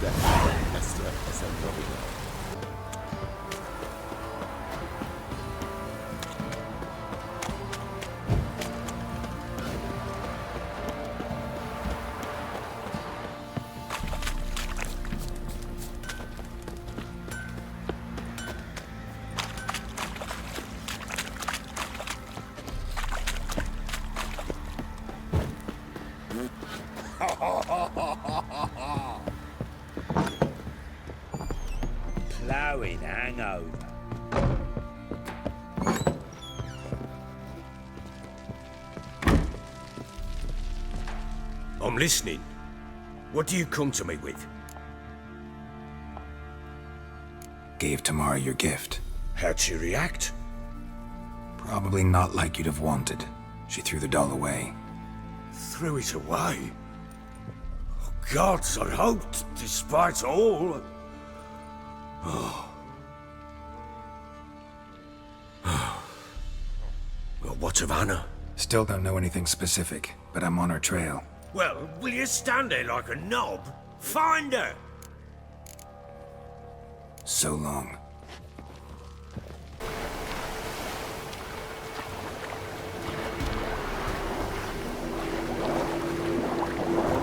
That's a lovely one. Ploughing hangover. I'm listening. What do you come to me with? Gave Tamara your gift. How'd she react? Probably not like you'd have wanted. She threw the doll away. Threw it away? Oh, gods, I hoped, despite all... Well, what of Anna? Still don't know anything specific, but I'm on her trail. Well, will you stand there like a knob? Find her! So long.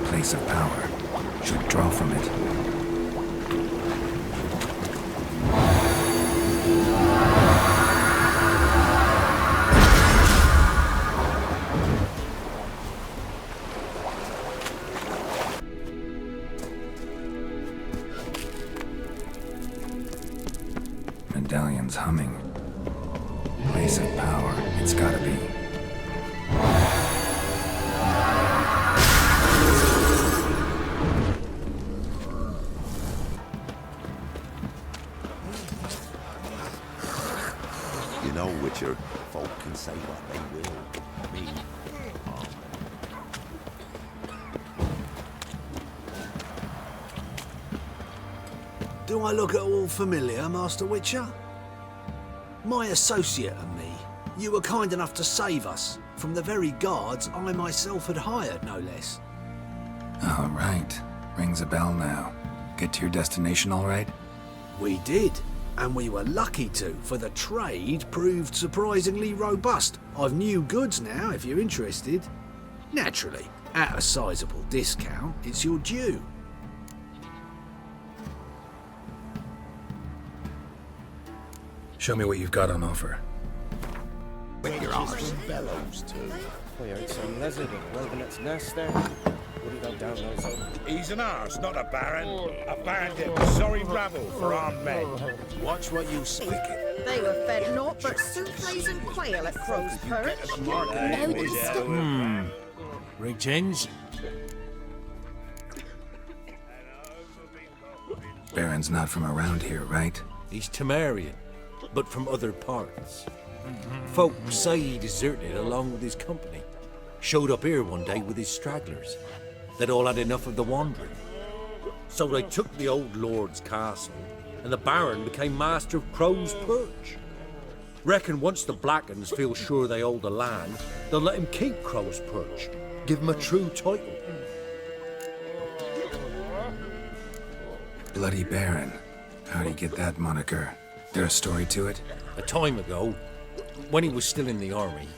Place of power. Should draw from it. Medallion's humming. Place of power. It's gotta be. You know, Witcher, folk can say what they will. Me, Do I look at all familiar, Master Witcher? My associate and me, you were kind enough to save us from the very guards I myself had hired, no less. All right. Rings a bell now. Get to your destination all right? We did, and we were lucky to, for the trade proved surprisingly robust. I've new goods now, if you're interested. Naturally, at a sizable discount, it's your due. Show me what you've got on offer. with your arse. Bellows too. We heard some lizard in Wilderness Nest there. Wouldn't go down those old... He's an arse, not a baron. A bandit with sorry rabble for armed men. Watch what you speak it. They were fed naught but souffles and quail at Crow's Perch. Richins? Baron's not from around here, right? He's Temerian, but from other parts. Folk say he deserted along with his company. Showed up here one day with his stragglers. They'd all had enough of the wandering. So they took the old lord's castle, and the Baron became master of Crow's Perch. Reckon once the Blackens feel sure they hold the land, they'll let him keep Crow's Perch, give him a true title. Bloody Baron. How'd he get that moniker? There a story to it? A time ago, when he was still in the army,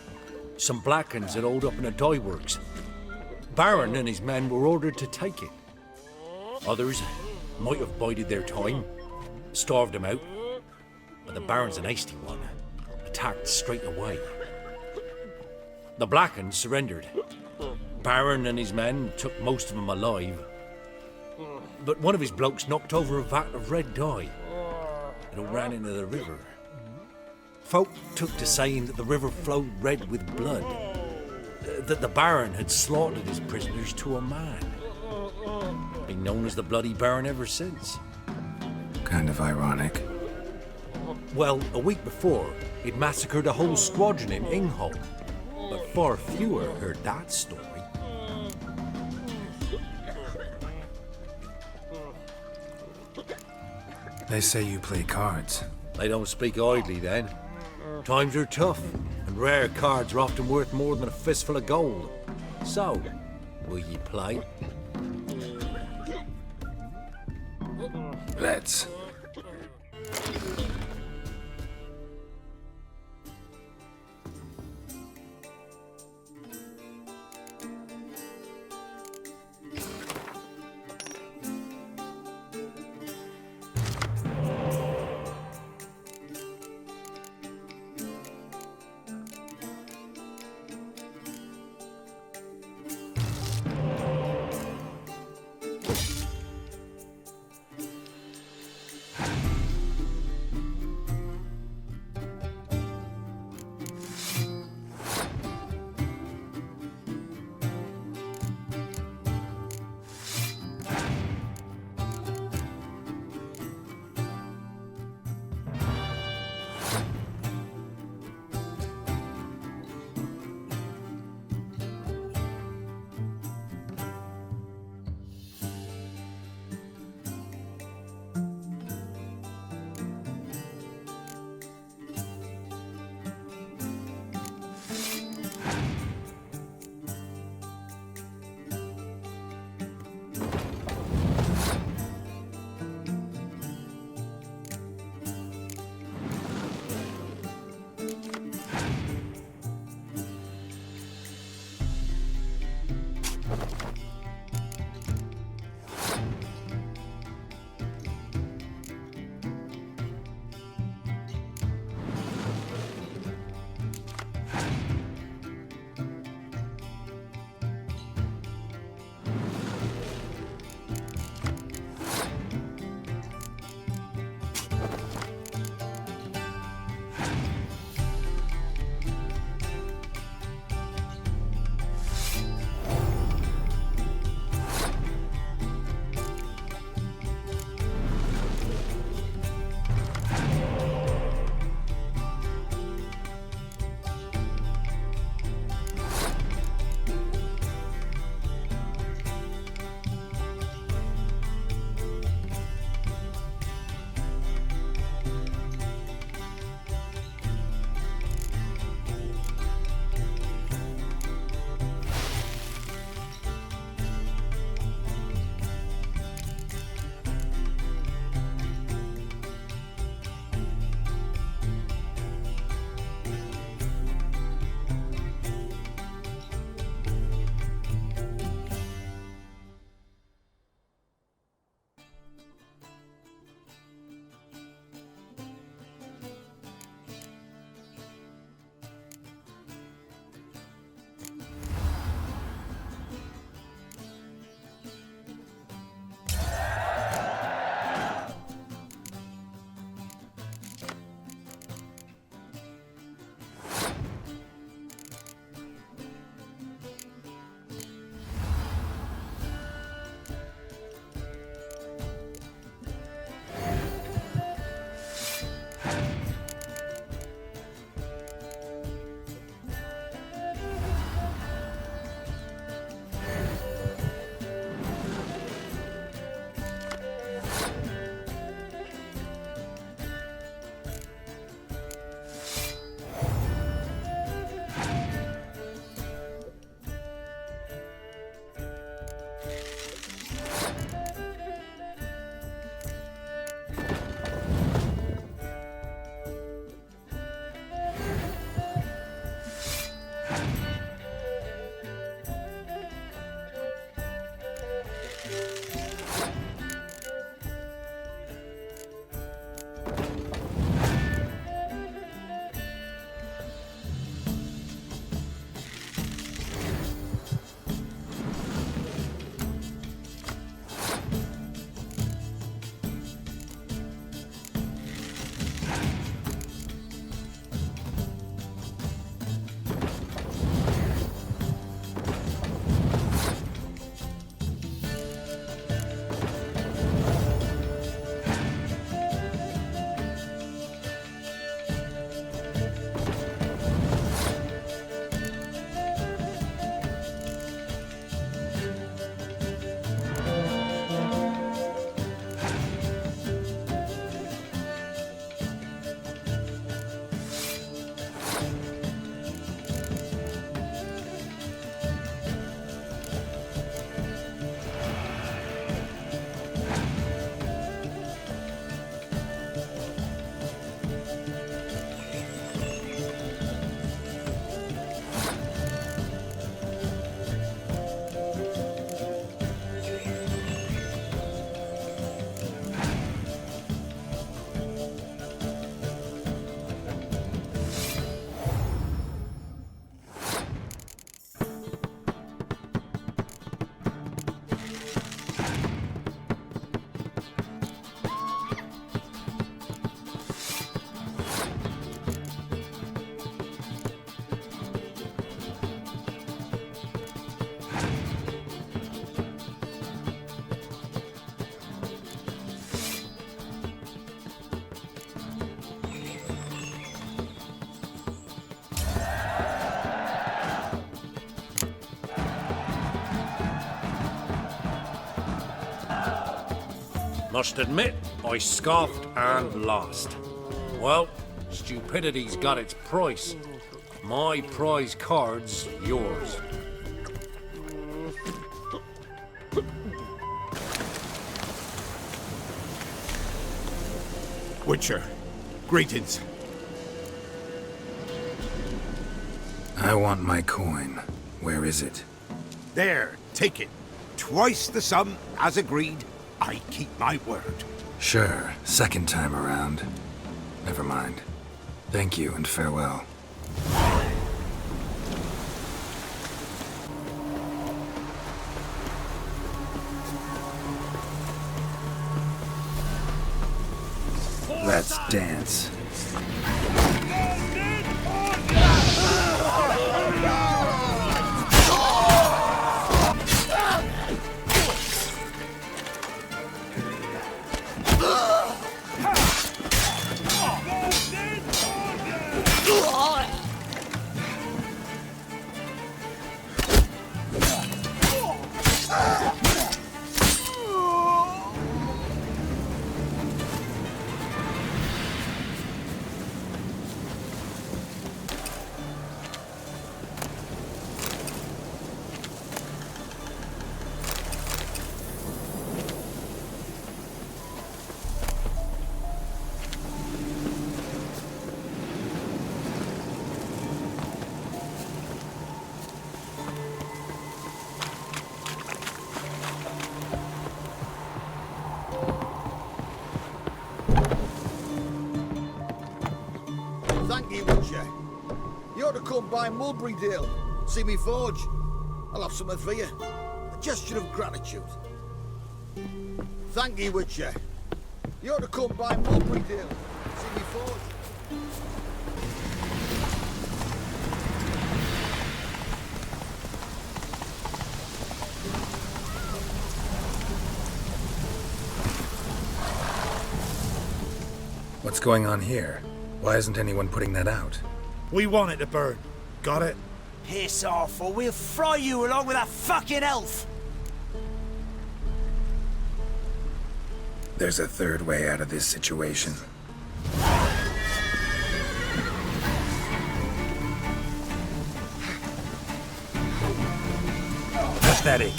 some Blackens had holed up in a dye works. Baron and his men were ordered to take it. Others might have bided their time, starved him out, but the Baron's an hasty one, attacked straight away. The Blackens surrendered. Baron and his men took most of them alive, but one of his blokes knocked over a vat of red dye. It all ran into the river. Folk took to saying that the river flowed red with blood, that the Baron had slaughtered his prisoners to a man. Been known as the Bloody Baron ever since. Kind of ironic. Well, a week before, he'd massacred a whole squadron in Ingholm, but far fewer heard that story. They say you play cards. They don't speak idly then. Times are tough, and rare cards are often worth more than a fistful of gold. So, will ye play? Let's. Must admit, I scoffed and lost. Well, stupidity's got its price. My prize card's yours. Witcher, greetings. I want my coin. Where is it? There, take it. Twice the sum, as agreed. I keep my word. Sure, second time around. Never mind. Thank you and farewell. Let's dance. Thank you, Witcher. You ought to come by Mulberrydale. See me forge. I'll have something for you. A gesture of gratitude. Thank you, Witcher. You ought to come by Mulberrydale. See me forge. What's going on here? Why isn't anyone putting that out? We want it to burn. Got it? Piss off, or we'll fry you along with a fucking elf! There's a third way out of this situation. Pathetic.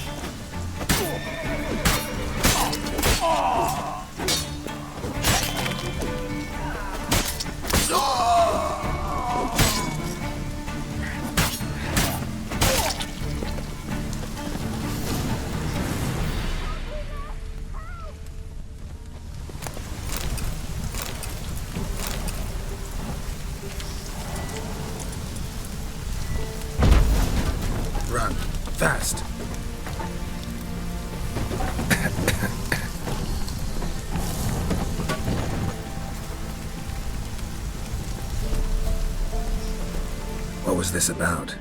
Run. Fast. What was this about?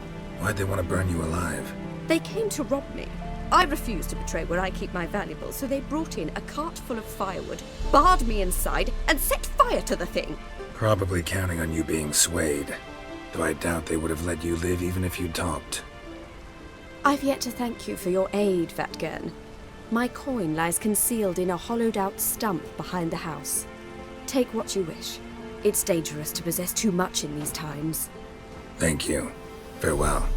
Why'd they want to burn you alive? They came to rob me. I refused to betray where I keep my valuables, so they brought in a cart full of firewood, barred me inside, and set fire to the thing. Probably counting on you being swayed. Though I doubt they would have let you live even if you talked. I've yet to thank you for your aid, Vatgern. My coin lies concealed in a hollowed-out stump behind the house. Take what you wish. It's dangerous to possess too much in these times. Thank you. Farewell.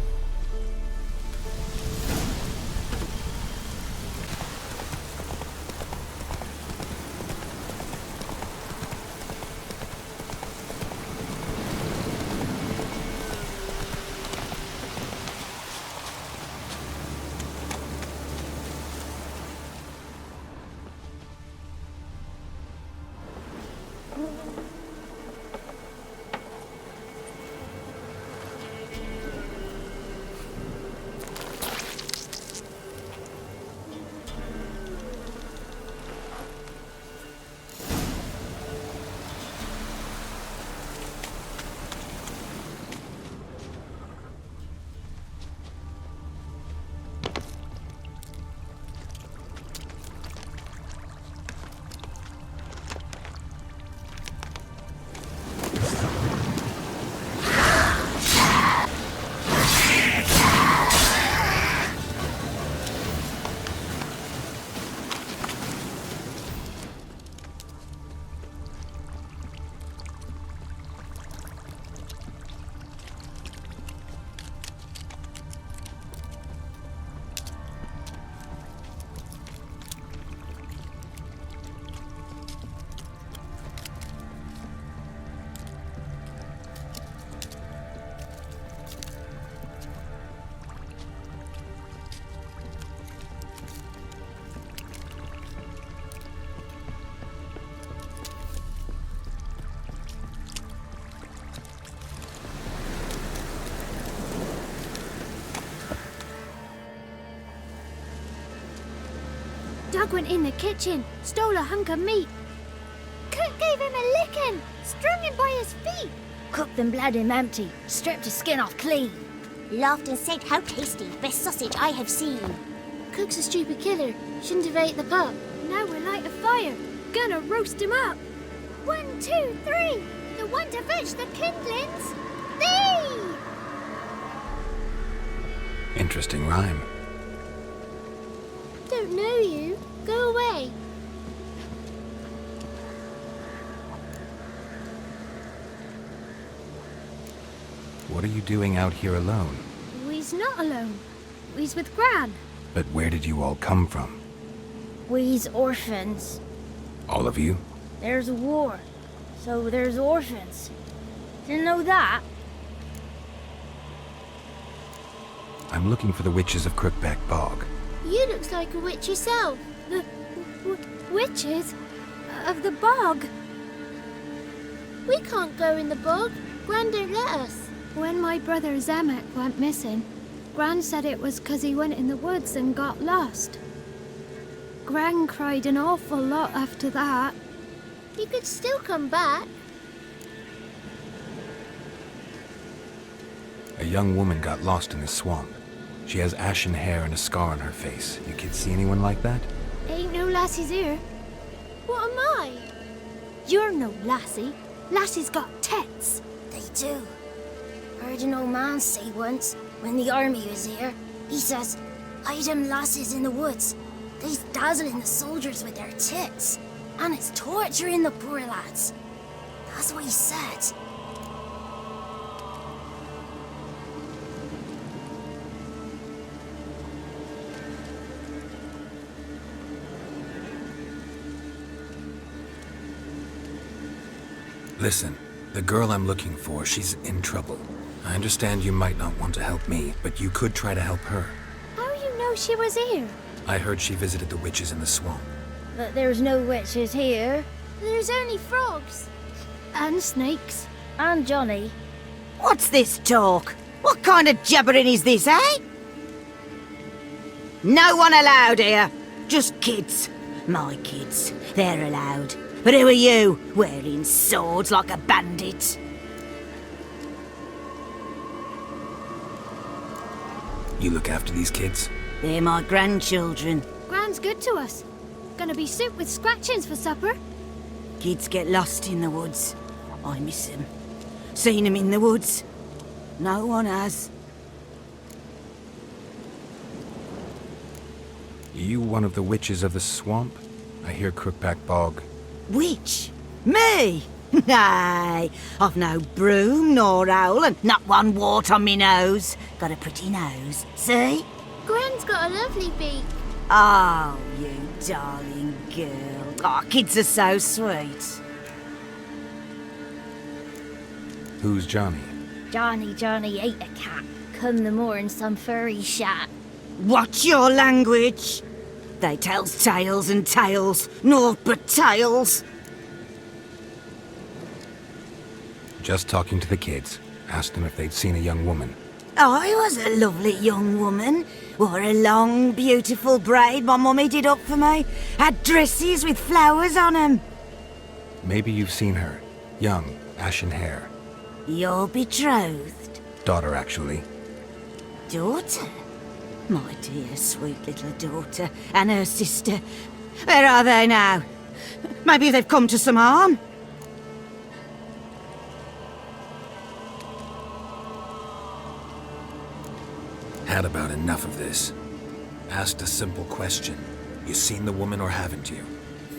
Doug went in the kitchen, stole a hunk of meat. Cook gave him a licking, strung him by his feet. Cooked and bled him empty, stripped his skin off clean. Laughed and said, "How tasty, best sausage I have seen." Cook's a stupid killer, shouldn't have ate the pup. Now we'll light a fire, gonna roast him up. 1, 2, 3, the one to fetch the kindlings, thee! Interesting rhyme. Don't know you, go away. What are you doing out here alone? We's not alone, we's with Gran. But where did you all come from? We's orphans. All of you? There's a war, so there's orphans. Didn't know that? I'm looking for the witches of Crookback Bog. You looks like a witch yourself. The witches of the bog. We can't go in the bog. Gran don't let us. When my brother Zemek went missing, Gran said it was 'cause he went in the woods and got lost. Gran cried an awful lot after that. He could still come back. A young woman got lost in the swamp. She has ashen hair and a scar on her face. You kids see anyone like that? Ain't no lassies here. What am I? You're no lassie. Lassies got tits. They do. Heard an old man say once, when the army was here, he says, "Hide them lasses in the woods. They's dazzling the soldiers with their tits, and it's torturing the poor lads." That's what he said. Listen, the girl I'm looking for, she's in trouble. I understand you might not want to help me, but you could try to help her. How you know she was here? I heard she visited the witches in the swamp. But there's no witches here. There's only frogs. And snakes. And Johnny. What's this talk? What kind of jabbering is this, eh? No one allowed here. Just kids. My kids. They're allowed. But who are you, wearing swords like a bandit? You look after these kids? They're my grandchildren. Gran's good to us. Gonna be soup with scratchings for supper. Kids get lost in the woods. I miss them. Seen them in the woods. No one has. You one of the witches of the swamp? I hear Crookback Bog. Witch? Me? Nay, I've no broom nor owl and not one wart on me nose. Got a pretty nose, see? Gran's got a lovely beak. Oh, you darling girl. Oh, kids are so sweet. Who's Johnny? Johnny ate a cat. Come the more in some furry shat. Watch your language. They tells tales and tales, naught but tales. Just talking to the kids. Asked them if they'd seen a young woman. I was a lovely young woman. Wore a long, beautiful braid my mummy did up for me. Had dresses with flowers on 'em. Maybe you've seen her. Young, ashen hair. You're betrothed? Daughter, actually. Daughter? My dear, sweet little daughter and her sister. Where are they now? Maybe they've come to some harm? Had about enough of this. Asked a simple question. You seen the woman or haven't you?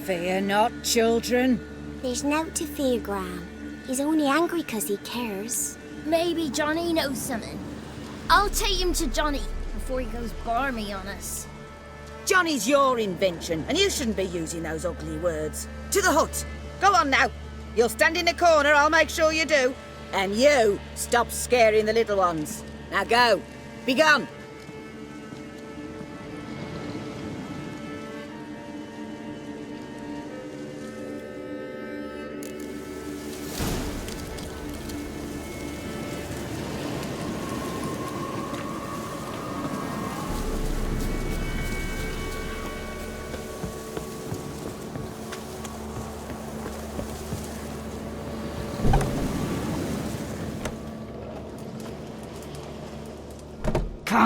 Fear not, children. There's nought to fear, Gran. He's only angry 'cause he cares. Maybe Johnny knows something. I'll take him to Johnny before he goes barmy on us. Johnny's your invention, and you shouldn't be using those ugly words. To the hut. Go on now. You'll stand in the corner, I'll make sure you do. And you, stop scaring the little ones. Now go. Be gone.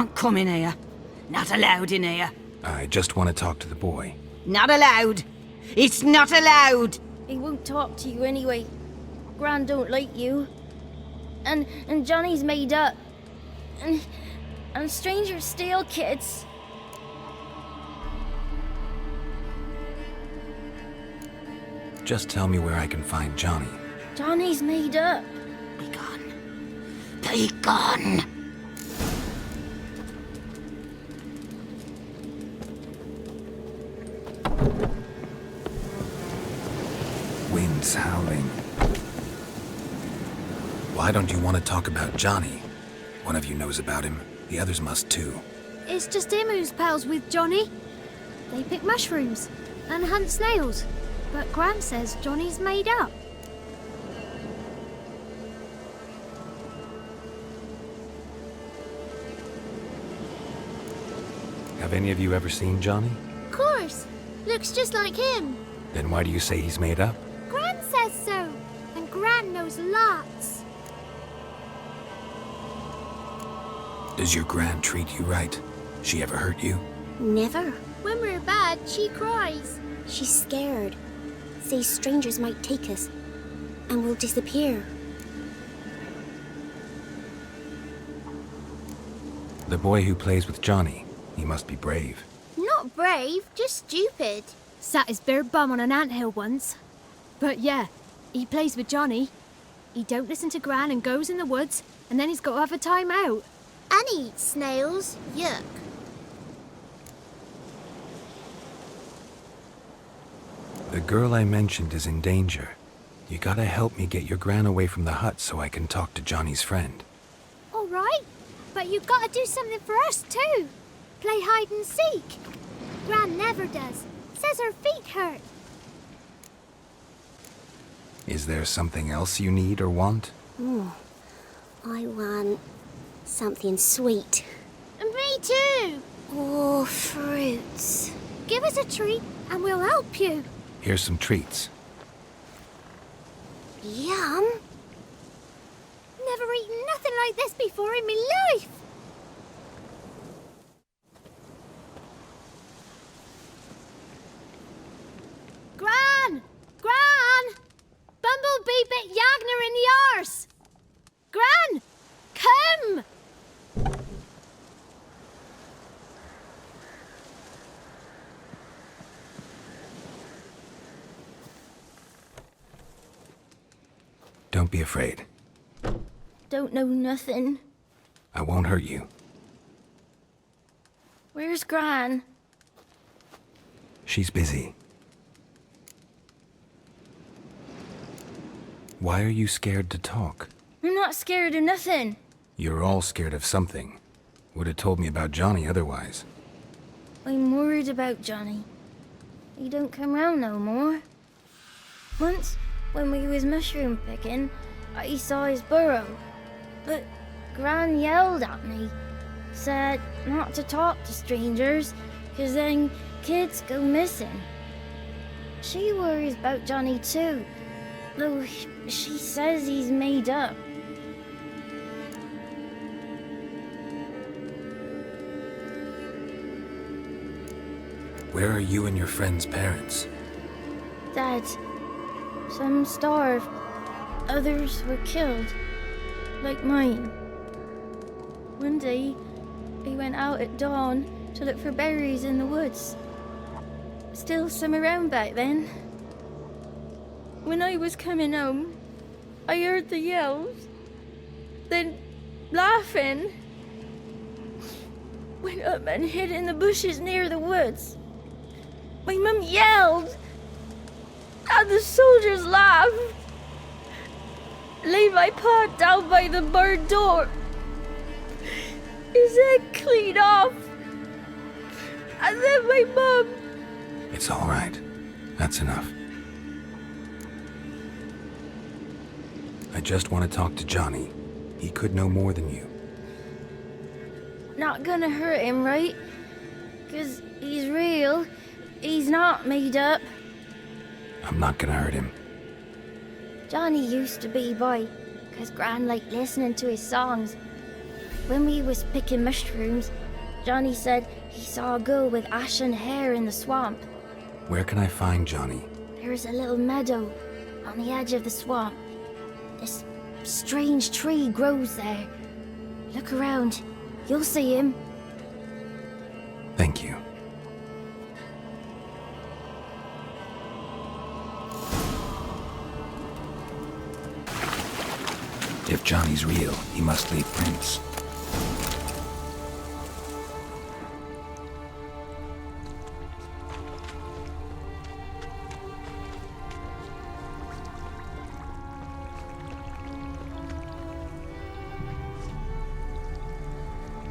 can't come in here. Not allowed in here. I just want to talk to the boy. Not allowed. It's not allowed. He won't talk to you anyway. Gran don't like you. And Johnny's made up. And strangers steal kids. Just tell me where I can find Johnny. Johnny's made up. Be gone. Be gone. Wind's howling. Why don't you want to talk about Johnny? One of you knows about him. The others must too. It's just him who's pals with Johnny. They pick mushrooms and hunt snails. But Gran says Johnny's made up. Have any of you ever seen Johnny? Of course. Looks just like him. Then why do you say he's made up? Gran says so. And Gran knows lots. Does your gran treat you right? She ever hurt you? Never. When we're bad, she cries. She's scared. Says strangers might take us. And we'll disappear. The boy who plays with Johnny, he must be brave. Not brave, just stupid. Sat his bare bum on an anthill once. But yeah, he plays with Johnny. He don't listen to Gran and goes in the woods, and then he's got to have a time out. And he eats snails. Yuck. The girl I mentioned is in danger. You gotta help me get your gran away from the hut so I can talk to Johnny's friend. All right, but you got to do something for us too. Play hide and seek. Gran never does. Says her feet hurt. Is there something else you need or want? I want something sweet. And me too. Oh, fruits. Give us a treat and we'll help you. Here's some treats. Yum. Never eaten nothing like this before in my life. Gran! Gran! Bumblebee bit Yagner in the arse! Gran! Come! Don't be afraid. Don't know nothing. I won't hurt you. Where's Gran? She's busy. Why are you scared to talk? I'm not scared of nothing. You're all scared of something. Would have told me about Johnny otherwise. I'm worried about Johnny. He don't come round no more. Once, when we was mushroom picking, I saw his burrow. But Gran yelled at me, said not to talk to strangers, 'cause then kids go missing. She worries about Johnny too, though she says he's made up. Where are you and your friend's parents? Dad, some starved, others were killed, like mine. One day, we went out at dawn to look for berries in the woods. Still some around back then. When I was coming home, I heard the yells, then laughing. Went up and hid in the bushes near the woods. My mum yelled, and the soldiers laughed. Laid my pa down by the barn door. His head clean off. And then my mum. It's all right. That's enough. I just want to talk to Johnny. He could know more than you. Not gonna hurt him, right? 'Cause he's real. He's not made up. I'm not gonna hurt him. Johnny used to be boy, 'cause Gran liked listening to his songs. When we was picking mushrooms, Johnny said he saw a girl with ashen hair in the swamp. Where can I find Johnny? There's a little meadow on the edge of the swamp. This strange tree grows there. Look around. You'll see him. Thank you. If Johnny's real, he must leave prints.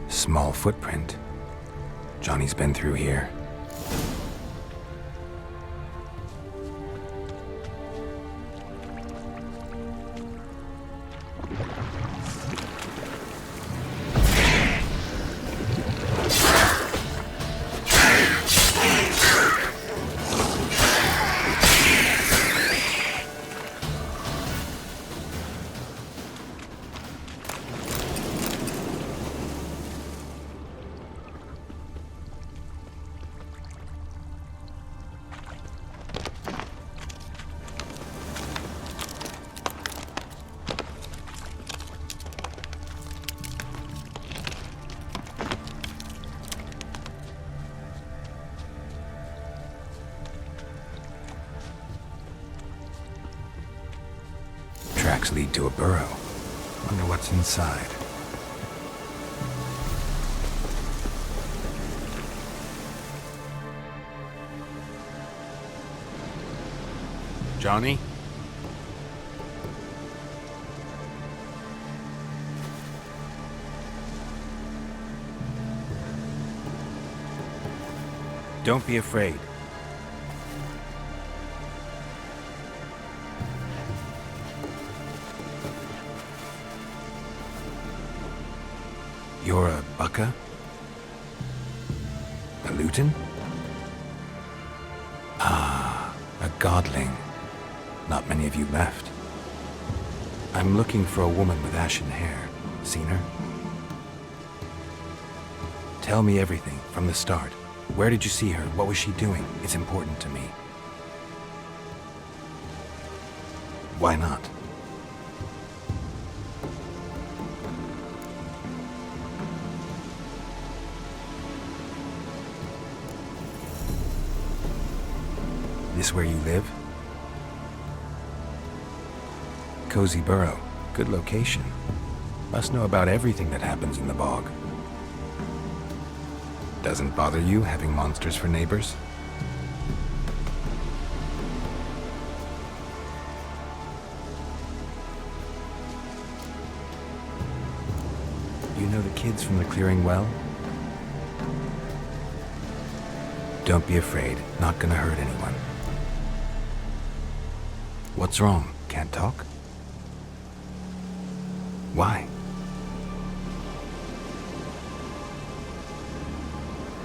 Small footprint. Johnny's been through here. Tracks lead to a burrow. Wonder what's inside. Johnny? Don't be afraid. You're a Bukka? A Luton? Ah, a godling. Not many of you left. I'm looking for a woman with ashen hair. Seen her? Tell me everything, from the start. Where did you see her? What was she doing? It's important to me. Why not? This where you live? Cozy Burrow. Good location. Must know about everything that happens in the bog. Doesn't bother you having monsters for neighbors? You know the kids from the clearing well? Don't be afraid. Not gonna hurt anyone. What's wrong? Can't talk? Why?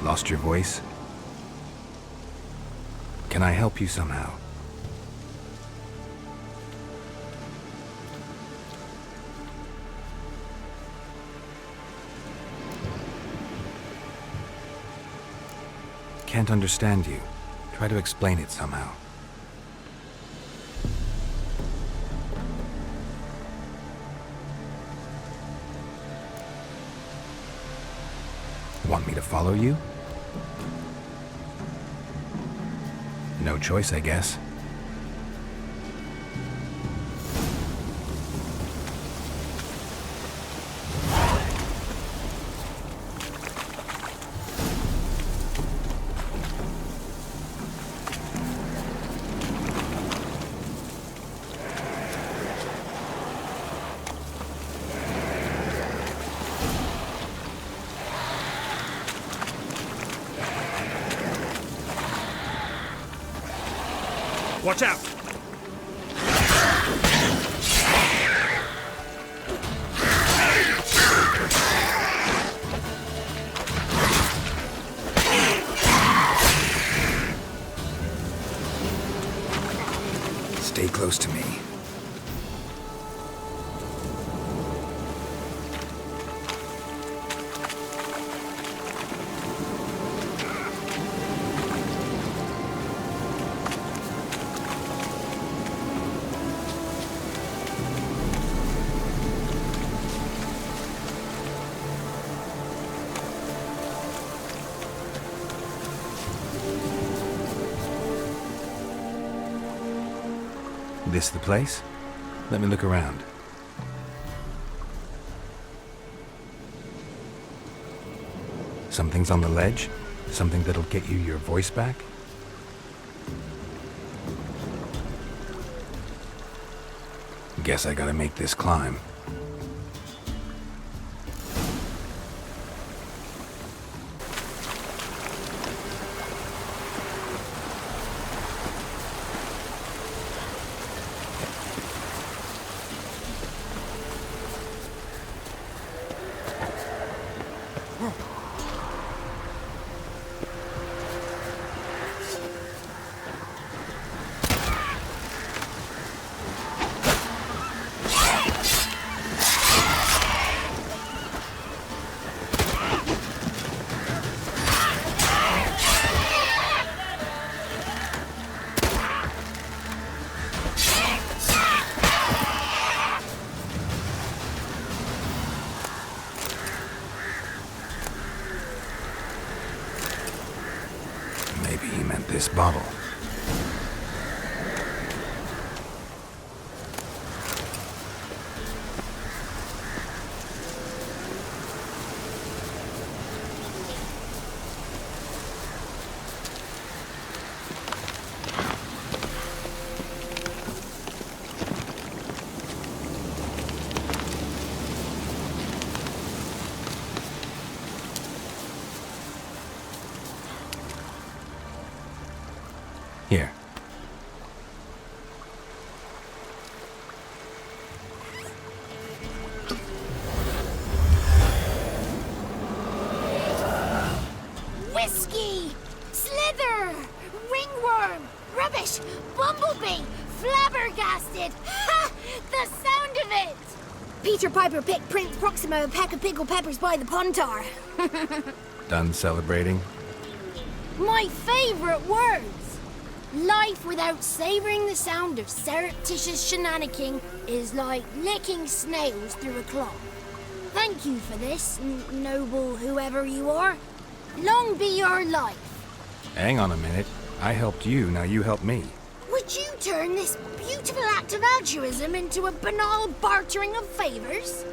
Lost your voice? Can I help you somehow? Can't understand you. Try to explain it somehow. Want me to follow you? No choice, I guess. Watch out! Stay close to me. This the place? Let me look around. Something's on the ledge? Something that'll get you your voice back? Guess I gotta make this climb. Maybe he meant this bottle. Here. Whiskey! Slither! Ringworm! Rubbish! Bumblebee! Flabbergasted! Ha! The sound of it! Peter Piper picked Prince Proximo a pack of pickled peppers by the Pontar. Done celebrating? My favourite words! Life without savouring the sound of surreptitious shenanigans is like licking snails through a cloth. Thank you for this, noble whoever you are. Long be your life. Hang on a minute. I helped you, now you help me. Would you turn this beautiful act of altruism into a banal bartering of favours?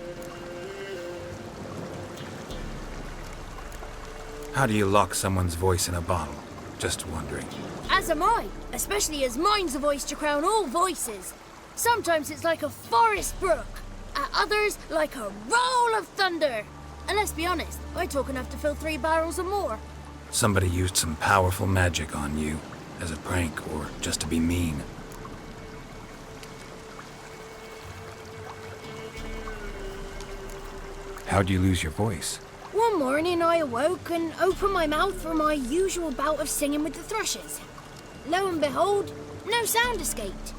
How do you lock someone's voice in a bottle? Just wondering. As am I, especially as mine's a voice to crown all voices. Sometimes it's like a forest brook, at others like a roll of thunder. And let's be honest, I talk enough to fill 3 barrels or more. Somebody used some powerful magic on you, as a prank or just to be mean. How'd you lose your voice? One morning I awoke and opened my mouth for my usual bout of singing with the thrushes. Lo and behold, no sound escaped.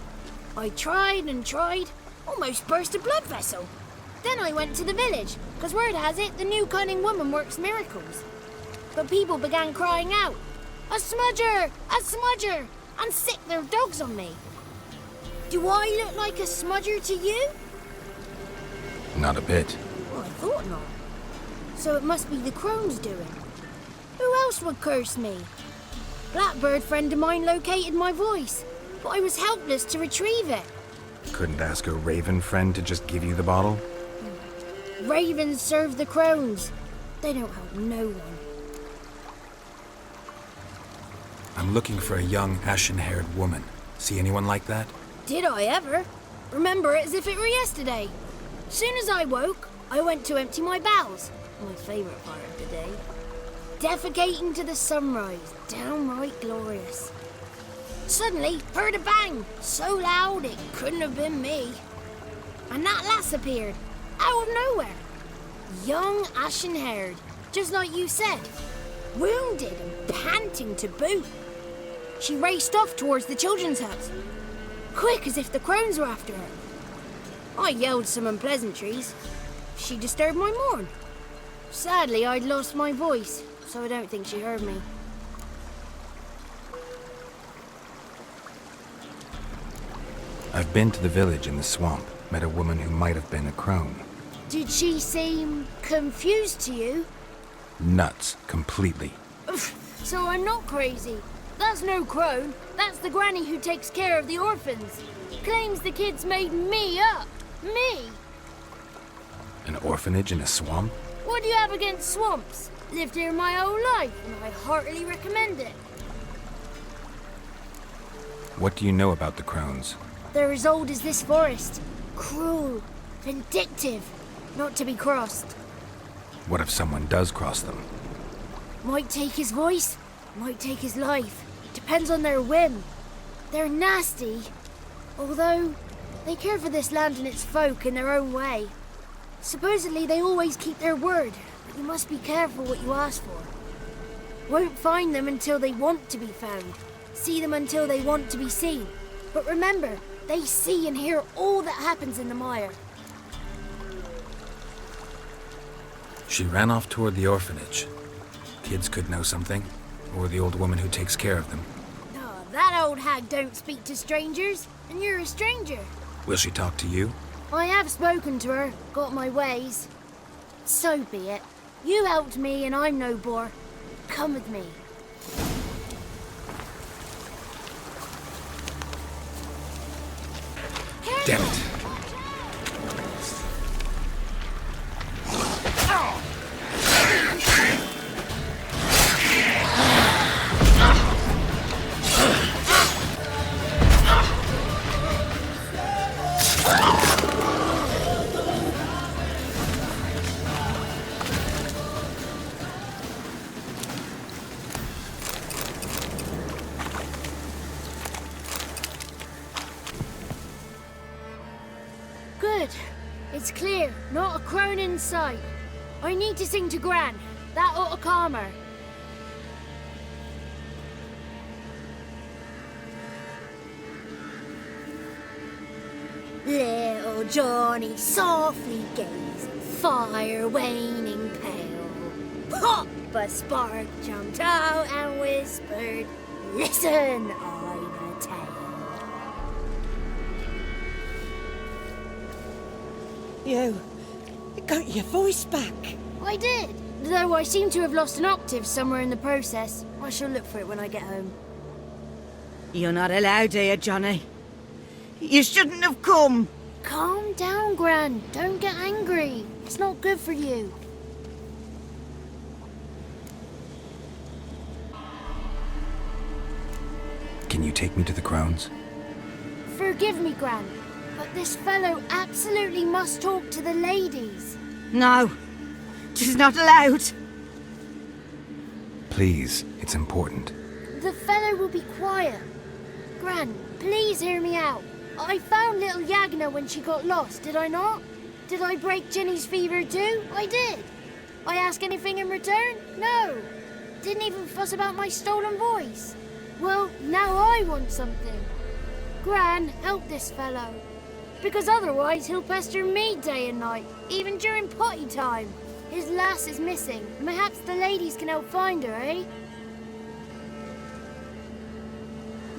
I tried and tried, almost burst a blood vessel. Then I went to the village, because word has it the new cunning woman works miracles. But people began crying out, "A smudger! A smudger!" and sicked their dogs on me. Do I look like a smudger to you? Not a bit. Well, I thought not. So it must be the crone's doing. Who else would curse me? Blackbird friend of mine located my voice, but I was helpless to retrieve it. Couldn't ask a raven friend to just give you the bottle? Ravens serve the crones. They don't help no one. I'm looking for a young, ashen-haired woman. See anyone like that? Did I ever? Remember it as if it were yesterday. Soon as I woke, I went to empty my bowels. My favourite part of the day. Defecating to the sunrise, downright glorious. Suddenly, heard a bang, so loud it couldn't have been me. And that lass appeared, out of nowhere. Young, ashen-haired, just like you said. Wounded and panting to boot. She raced off towards the children's house, quick as if the crones were after her. I yelled some unpleasantries. She disturbed my morn. Sadly, I'd lost my voice, so I don't think she heard me. I've been to the village in the swamp, met a woman who might have been a crone. Did she seem confused to you? Nuts, completely. So I'm not crazy. That's no crone. That's the granny who takes care of the orphans. Claims the kids made me up. Me! An orphanage in a swamp? What do you have against swamps? Lived here my whole life, and I heartily recommend it. What do you know about the crones? They're as old as this forest. Cruel, vindictive, not to be crossed. What if someone does cross them? Might take his voice, might take his life. Depends on their whim. They're nasty, although they care for this land and its folk in their own way. Supposedly they always keep their word, but you must be careful what you ask for. Won't find them until they want to be found. See them until they want to be seen. But remember, they see and hear all that happens in the mire. She ran off toward the orphanage. Kids could know something, or the old woman who takes care of them. Oh, that old hag don't speak to strangers, and you're a stranger. Will she talk to you? I have spoken to her, got my ways. So be it. You helped me and I'm no bore. Come with me. Damn it. Good. It's clear. Not a crone in sight. I need to sing to Gran. That ought to calm her. Little Johnny softly gazed, fire waning pale. Pop! A spark jumped out and whispered, "Listen, I've a tale." You got your voice back. I did, though I seem to have lost an octave somewhere in the process. I shall look for it when I get home. You're not allowed here, Johnny. You shouldn't have come. Calm down, Gran. Don't get angry. It's not good for you. Can you take me to the crones? Forgive me, Gran, but this fellow absolutely must talk to the ladies. No, she's not allowed. Please, it's important. The fellow will be quiet. Gran, please hear me out. I found little Yagna when she got lost, did I not? Did I break Jenny's fever too? I did. I ask anything in return? No. Didn't even fuss about my stolen voice. Well, now I want something. Gran, help this fellow. Because otherwise he'll pester me day and night, even during potty time. His lass is missing. Perhaps the ladies can help find her, eh?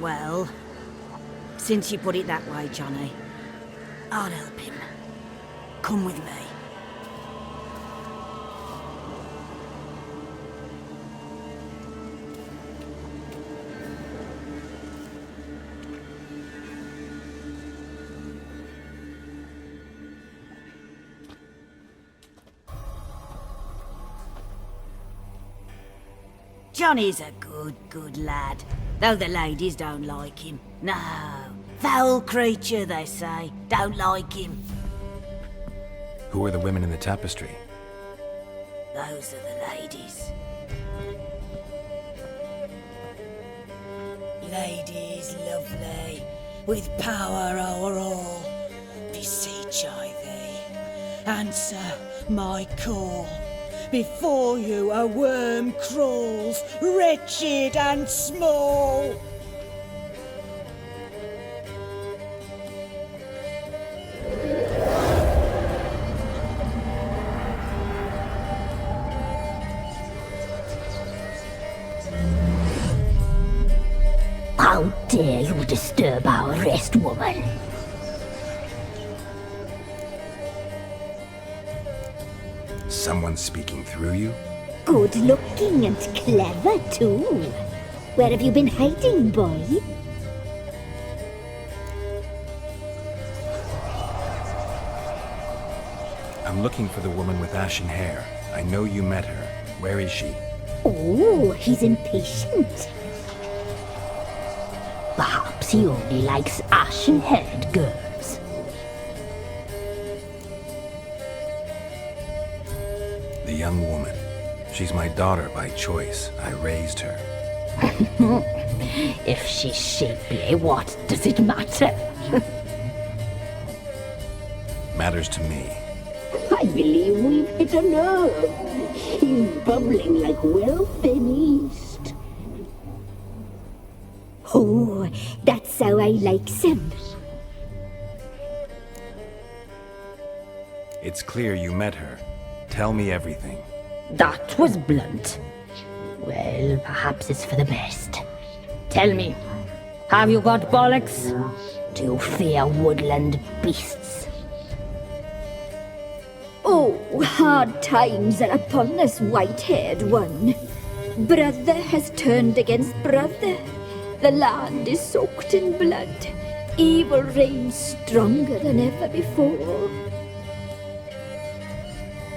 Well, since you put it that way, Johnny, I'll help him. Come with me. Johnny's a good lad, though the ladies don't like him. No, foul creature, they say. Don't like him. Who are the women in the tapestry? Those are the ladies. Ladies lovely, with power o'er all, beseech I thee, answer my call. Before you a worm crawls, wretched and small. How dare you disturb our rest, woman? Someone speaking through you? Good looking and clever, too. Where have you been hiding, boy? I'm looking for the woman with ashen hair. I know you met her. Where is she? Oh, he's impatient. Perhaps he only likes ashen-haired girls. The young woman. She's my daughter by choice. I raised her. If she's shapely, what does it matter? Matters to me. I believe we've hit a nerve. He's bubbling like well-fed yeast. Oh, that's how I like him. It's clear you met her. Tell me everything. That was blunt. Well, perhaps it's for the best. Tell me, have you got bollocks? Do you fear woodland beasts? Oh, hard times are upon this white-haired one. Brother has turned against brother. The land is soaked in blood. Evil reigns stronger than ever before.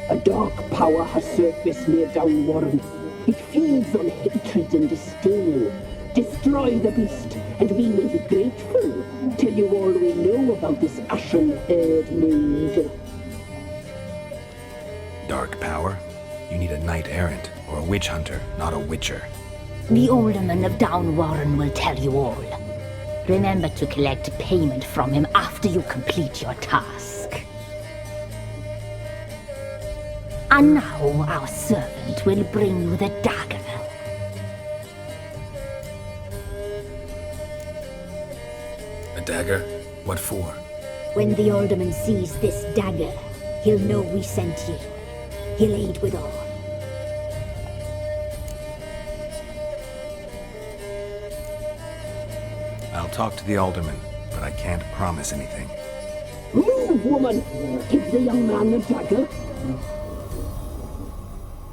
A dark power has surfaced near Downwarren. It feeds on hatred and disdain. Destroy the beast, and we will be grateful. Tell you all we know about this ashen-haired maid. Dark power? You need a knight-errant or a witch hunter, not a witcher. The alderman of Downwarren will tell you all. Remember to collect payment from him after you complete your task. And now our servant will bring you the dagger. A dagger? What for? When the alderman sees this dagger, he'll know we sent you. He'll aid with all. I'll talk to the alderman, but I can't promise anything. Move, woman! Give the young man the dagger.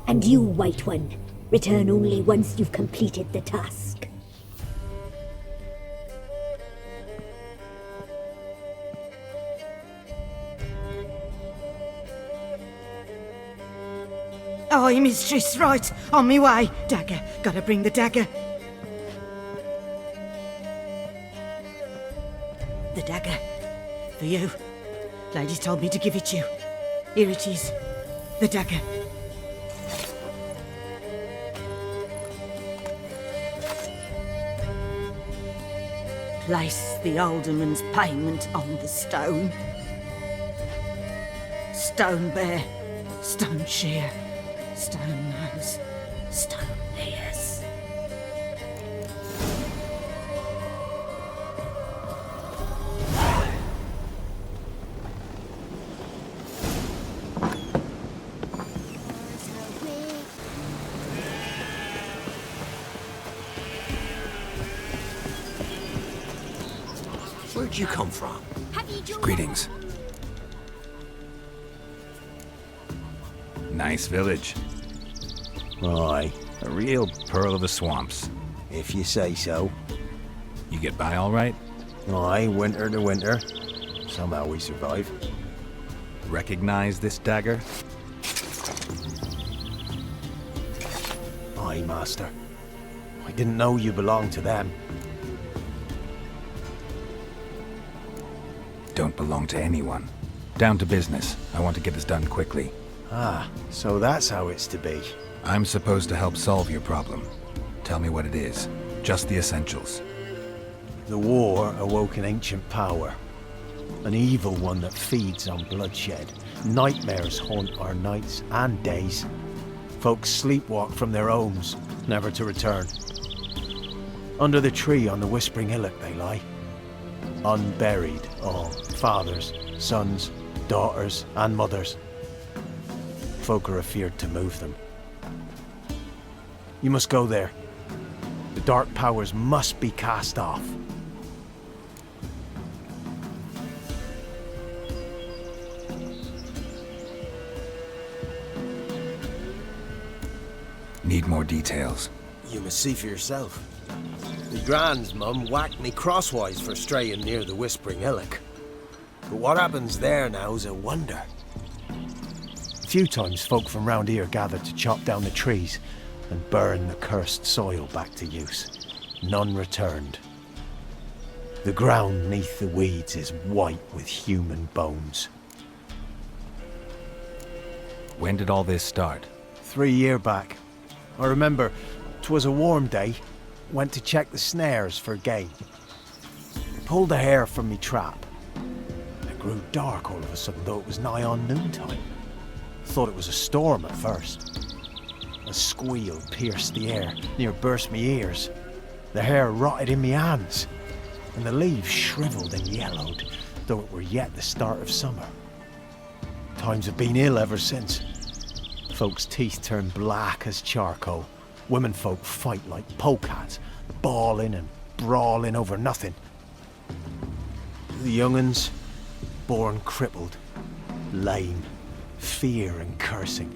And you, White One, return only once you've completed the task. Aye, mistress, right. On me way. Dagger. Gotta bring the dagger. The dagger. For you. Lady told me to give it you. Here it is. The dagger. Place the alderman's payment on the stone. Stone bear, stone shear, stone nose, stone ears. Where'd you come from? Greetings. Nice village. Aye. A real pearl of the swamps. If you say so. You get by all right? Aye, winter to winter. Somehow we survive. Recognize this dagger? Aye, master. I didn't know you belonged to them. Don't belong to anyone. Down to business. I want to get this done quickly. Ah, so that's how it's to be. I'm supposed to help solve your problem. Tell me what it is. Just the essentials. The war awoke an ancient power. An evil one that feeds on bloodshed. Nightmares haunt our nights and days. Folks sleepwalk from their homes, never to return. Under the tree on the Whispering Hillock they lie. Unburied, all. Fathers, sons, daughters, and mothers. Folk are afeard to move them. You must go there. The dark powers must be cast off. Need more details. You must see for yourself. The Grand's mum whacked me crosswise for straying near the Whispering Hillock. But what happens there now's a wonder. A few times folk from round here gathered to chop down the trees and burn the cursed soil back to use. None returned. The ground neath the weeds is white with human bones. When did all this start? 3 year back. I remember 'twas a warm day. Went to check the snares for game. Pulled the hare from me trap. It grew dark all of a sudden, though it was nigh on noontime. Thought it was a storm at first. A squeal pierced the air, near burst me ears. The hare rotted in me hands, and the leaves shriveled and yellowed, though it were yet the start of summer. Times have been ill ever since. Folks' teeth turn black as charcoal. Womenfolk fight like polecats, bawling and brawling over nothing. The young'uns, born crippled, lame, fear and cursing.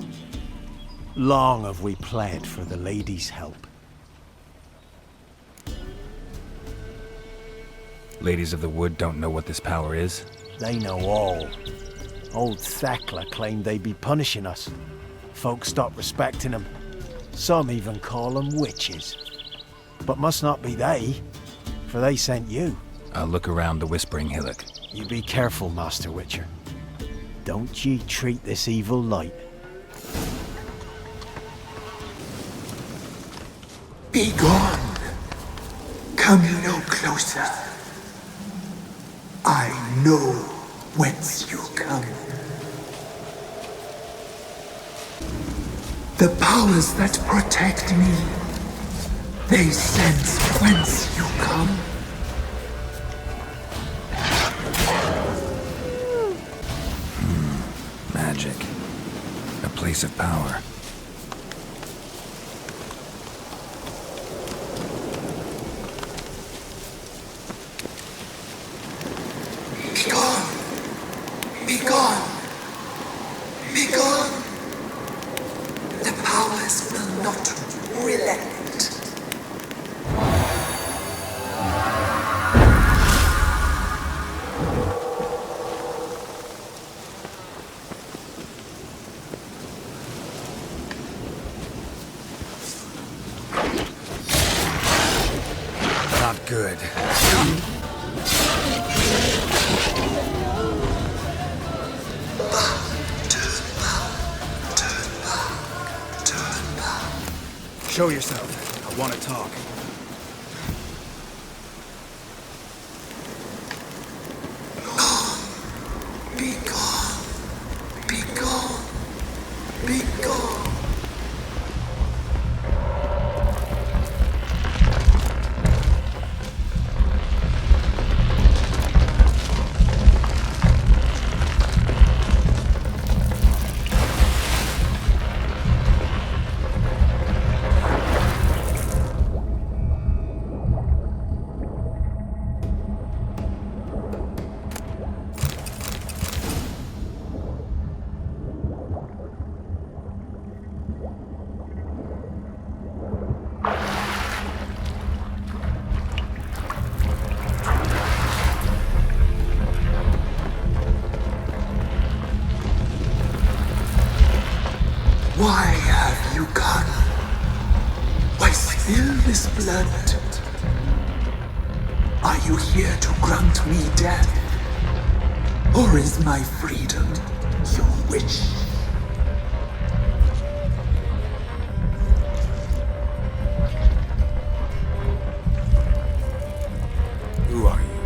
Long have we pled for the lady's help. Ladies of the Wood don't know what this power is? They know all. Old Thekla claimed they'd be punishing us. Folk stopped respecting them. Some even call them witches. But must not be they, for they sent you. I'll look around the Whispering Hillock. You be careful, Master Witcher. Don't ye treat this evil light. Be gone. Come no closer. I know whence you come. The powers that protect me, they sense whence you come. Magic. A place of power. Be gone. Be gone. Be gone. The powers will not relent. Not good. Show yourself. I want to talk. Be gone. Be gone. Be gone. Why have you gone? Why spill this blood? Are you here to grant me death? Or is my freedom your wish? Who are you?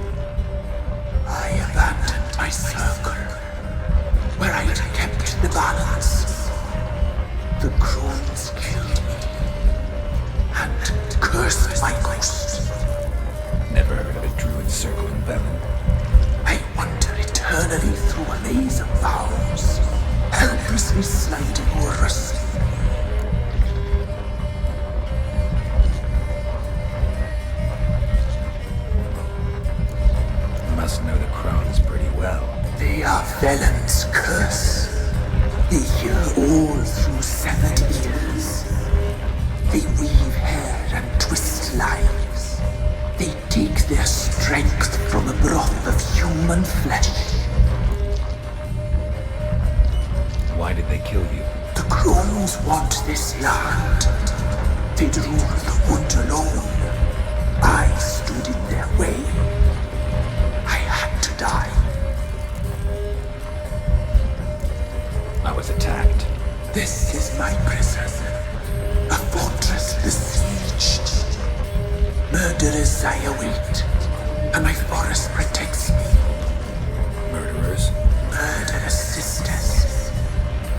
I abandoned my circle, where I had kept the balance. The crones killed me, and cursed my ghost. Never heard of a druid circling Velen. I wander eternally through a maze of vows, helplessly sliding over us. You must know the crones pretty well. They are Velen's curse. They hear all through severed ears. They weave hair and twist life. human flesh. Why did they kill you? The crones want this land. They'd rule the wood alone. I stood in their way. I had to die. I was attacked. This is my prison. A fortress besieged. Murderers I await, and my forest protects me. Murderers? Murderous sisters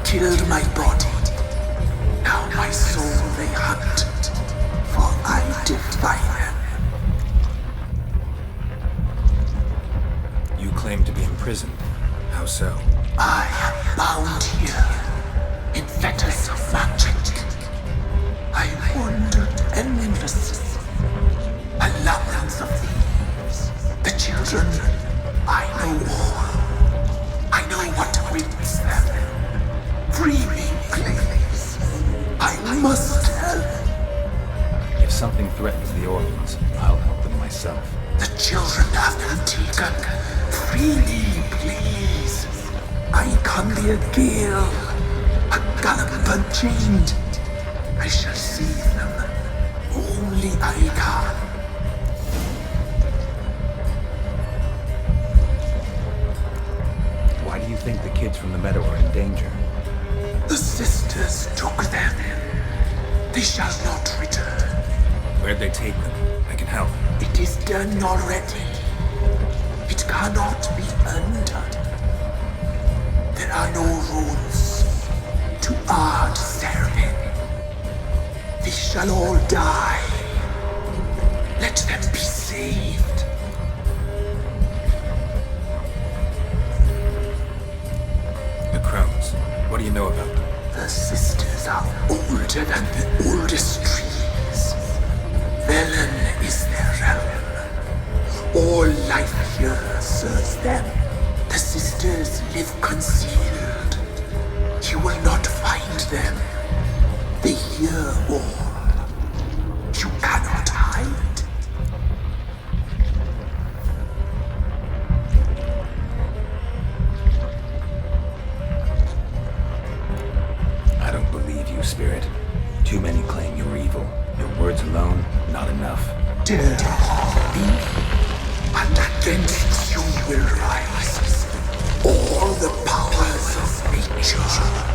killed my body. Now my soul they hunt, for I defy them. You claim to be imprisoned. How so? I am bound here in fetters of magic. I wandered endlessly. A labyrinth of thieves. The children, I know all. I know what awaits them. Free me, please. I must help. If something threatens the orphans, I'll help them myself. The children have been taken. Free me, please. I can be a gale, a gallop unchained. I shall save them. Only I can. Why do you think the kids from the meadow are in danger? The sisters took them. They shall not return. Where'd they take them? I can help. It is done already. It cannot be undone. There are no rules to our serving. They shall all die. Let them be saved. The crones. What do you know about them? The sisters are older than the oldest trees. Velen is their realm. All life here serves them. The sisters live concealed. You will not find them. They hear all. You cannot hide. I don't believe you, Spirit. Too many claim you're evil. Your words alone, not enough. Dare harm me, and against you will rise all the powers of nature.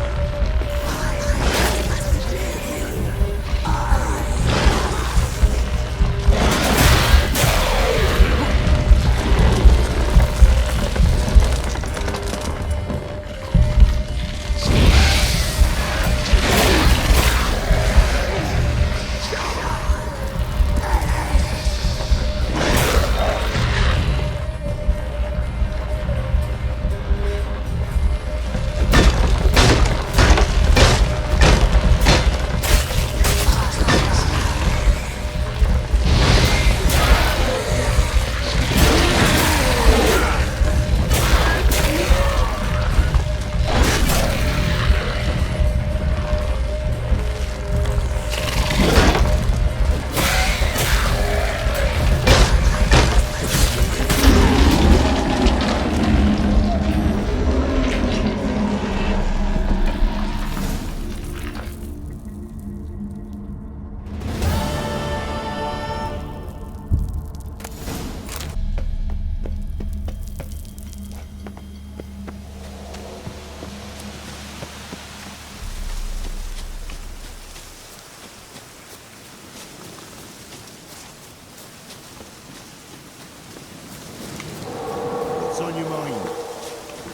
What's on your mind?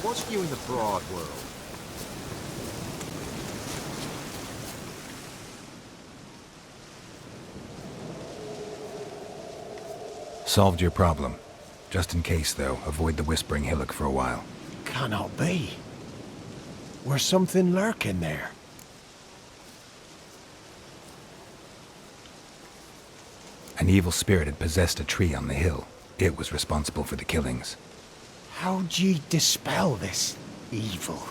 What's new in the broad world? Solved your problem. Just in case, though, avoid the Whispering Hillock for a while. Cannot be. Where's something lurking there? An evil spirit had possessed a tree on the hill. It was responsible for the killings. How'd ye dispel this evil?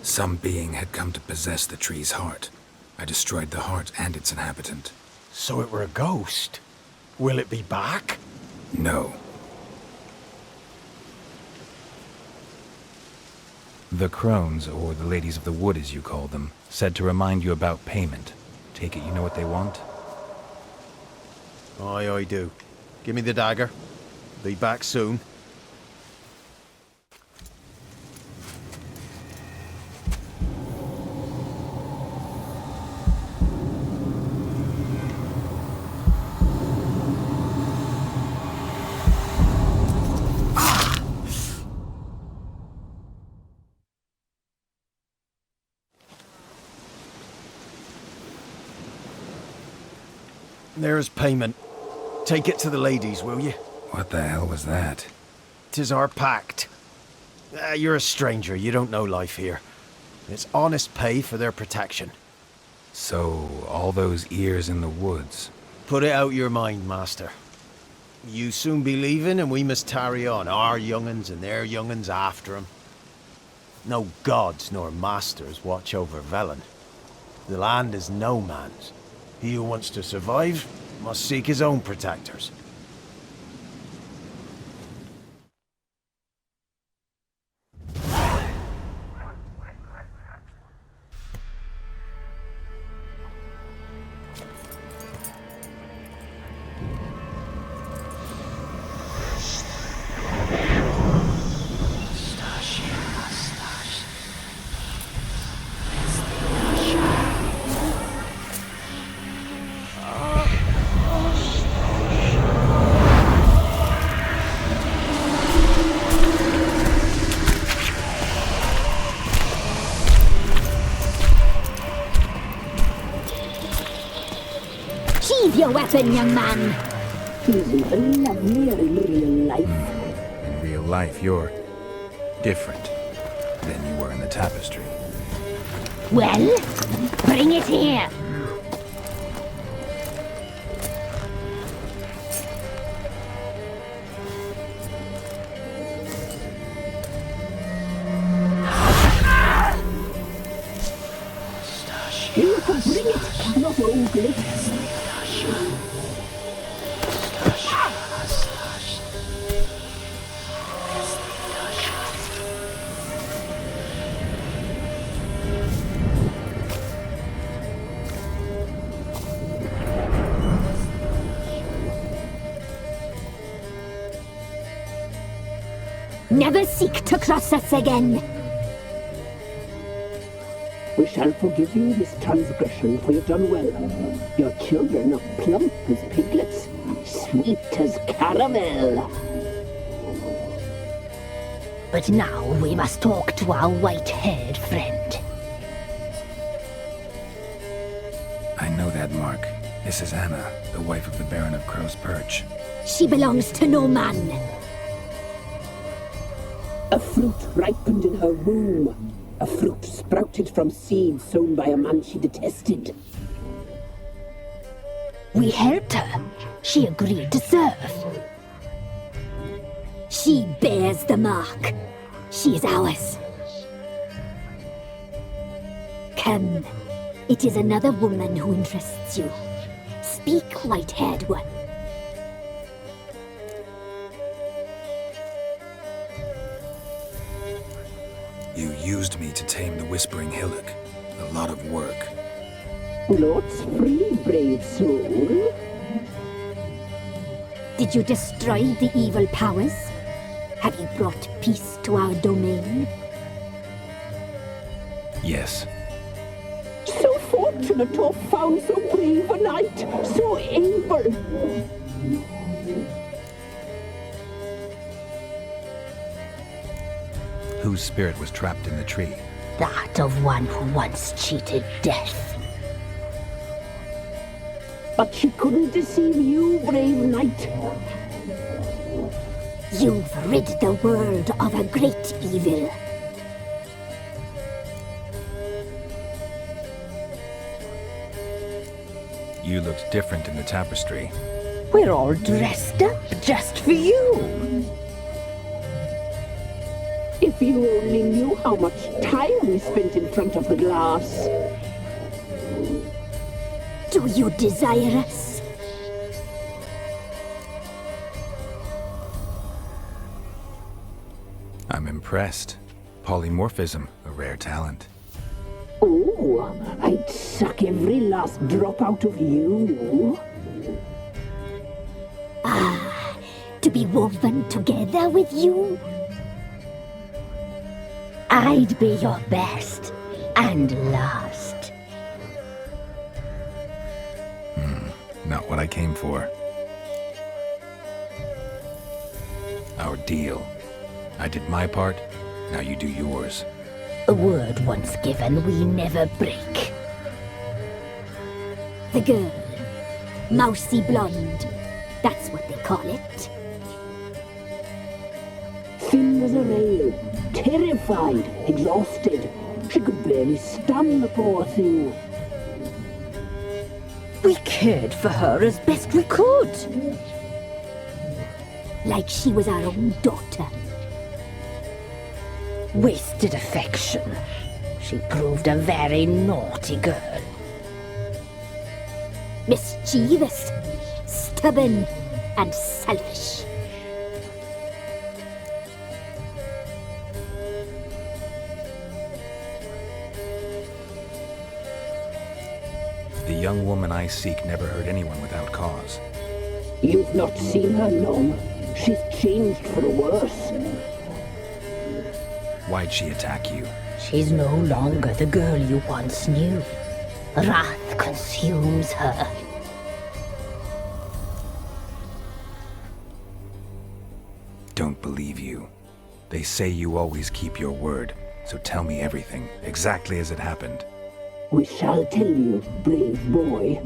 Some being had come to possess the tree's heart. I destroyed the heart and its inhabitant. So it were a ghost. Will it be back? No. The crones, or the ladies of the wood as you call them, said to remind you about payment. Take it you know what they want? Aye, I do. Give me the dagger. Be back soon. There's payment. Take it to the ladies, will you? What the hell was that? 'Tis our pact. You're a stranger, you don't know life here. It's honest pay for their protection. So, all those ears in the woods. Put it out your mind, master. You soon be leaving and we must tarry on, our young'uns and their young'uns after 'em. No gods nor masters watch over Velen. The land is no man's. He who wants to survive must seek his own protectors. Your weapon, young man. He's even lovelier in real life. In real life, you're different than you were in the tapestry. Well, bring it here. You can bring it, not ugly. Never seek to cross us again. We shall forgive you this transgression, for you've done well. Your children are plump as piglets, sweet as caramel. But now we must talk to our white-haired friend. I know that mark. This is Anna, the wife of the Baron of Crow's Perch. She belongs to no man. A fruit ripened in her womb. A fruit sprouted from seeds sown by a man she detested. We helped her. She agreed to serve. She bears the mark. She is ours. Come. It is another woman who interests you. Speak, white-haired one. You used me to tame the Whispering Hillock. A lot of work. Lots free, brave soul. Did you destroy the evil powers? Have you brought peace to our domain? Yes. So fortunate to have found so brave a knight, so able. Whose spirit was trapped in the tree? That of one who once cheated death. But she couldn't deceive you, brave knight. You've rid the world of a great evil. You looked different in the tapestry. We're all dressed up just for you. If you only knew how much time we spent in front of the glass. Do you desire us? impressed. Polymorphism, a rare talent. Oh, I'd suck every last drop out of you. Ah, to be woven together with you? I'd be your best and last. Not what I came for. Our deal. I did my part, now you do yours. A word once given, we never break. The girl. Mousy blonde. That's what they call it. Thin as a rail, terrified, exhausted. She could barely stand, the poor thing. We cared for her as best we could. Like she was our own daughter. Wasted affection. She proved a very naughty girl. Mischievous, stubborn, and selfish. The young woman I seek never hurt anyone without cause. You've not seen her long. She's changed for the worse. Why'd she attack you? She's no longer the girl you once knew. Wrath consumes her. Don't believe you. They say you always keep your word, so tell me everything, exactly as it happened. We shall tell you, brave boy.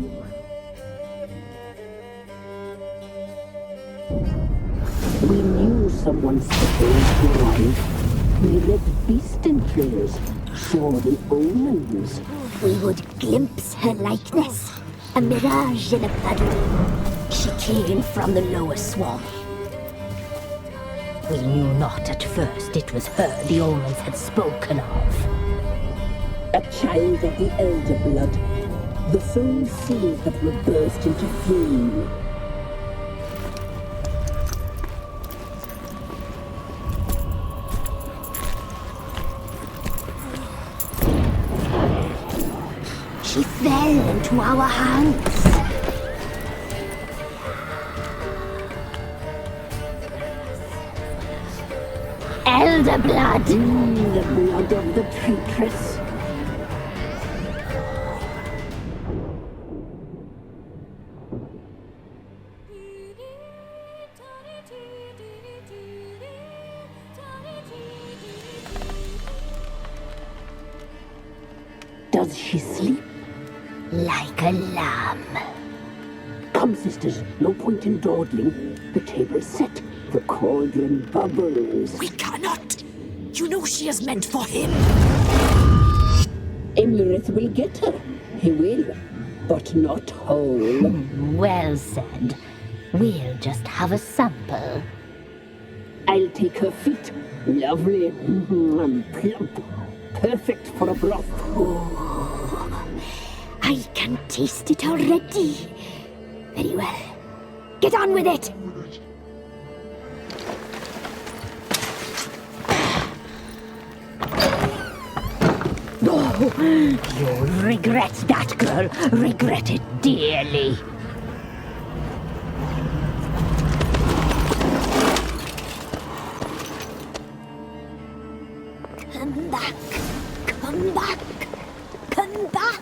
We knew someone supposed to arrive. We read beast entrails, saw the omens. We would glimpse her likeness, a mirage in a puddle. She came from the lower swamp. We knew not at first it was her the omens had spoken of. A child of the elder blood, the soul seeds that will burst into flame. She fell into our hands. Elder blood! The blood of the traitress. Does she sleep? Like a lamb. Come, sisters, no point in dawdling. The table's set. The cauldron bubbles. We cannot! You know she is meant for him! Emlyrith will get her. He will, but not whole. Well said. We'll just have a sample. I'll take her feet. Lovely. And plump. Perfect for a broth. Oh, I can taste it already. Very well. Get on with it! Oh, you'll regret that, girl. Regret it dearly. Come back. Come back. Come back.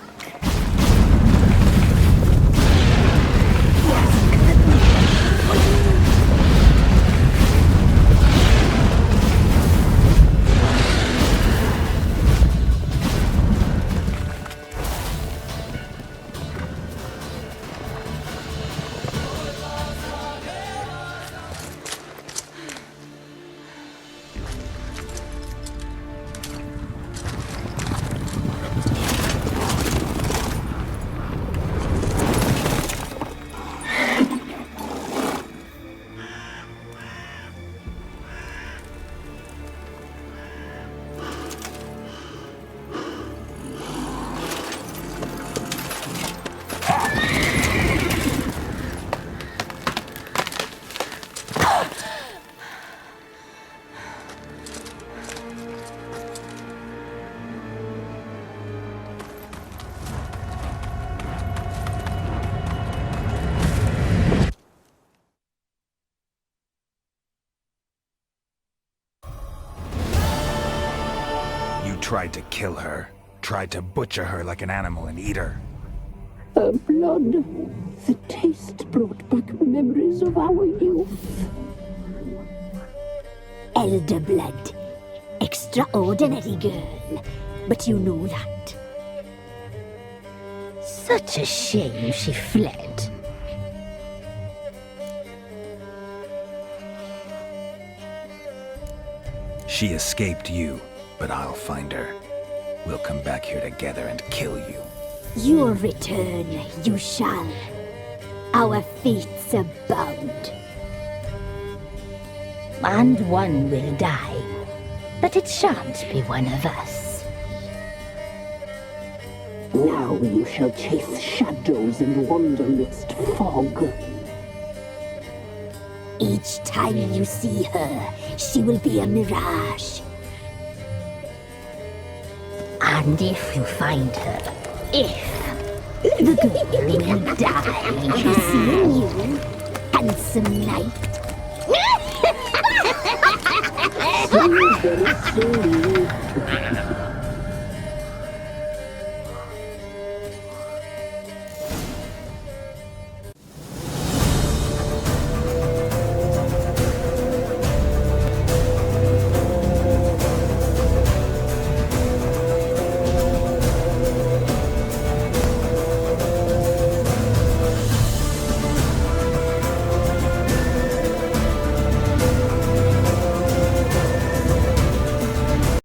tried to kill her. Tried to butcher her like an animal and eat her. Her blood. The taste brought back memories of our youth. Elder blood. Extraordinary girl. But you know that. Such a shame she fled. She escaped you, but I'll find her. We'll come back here together and kill you. Your return, you shall. Our fates are bound. And one will die, but it shan't be one of us. Now you shall chase shadows and wander midst fog. Each time you see her, she will be a mirage. And if you find her, the girl will die. Seeing you, handsome knight. Very slowly.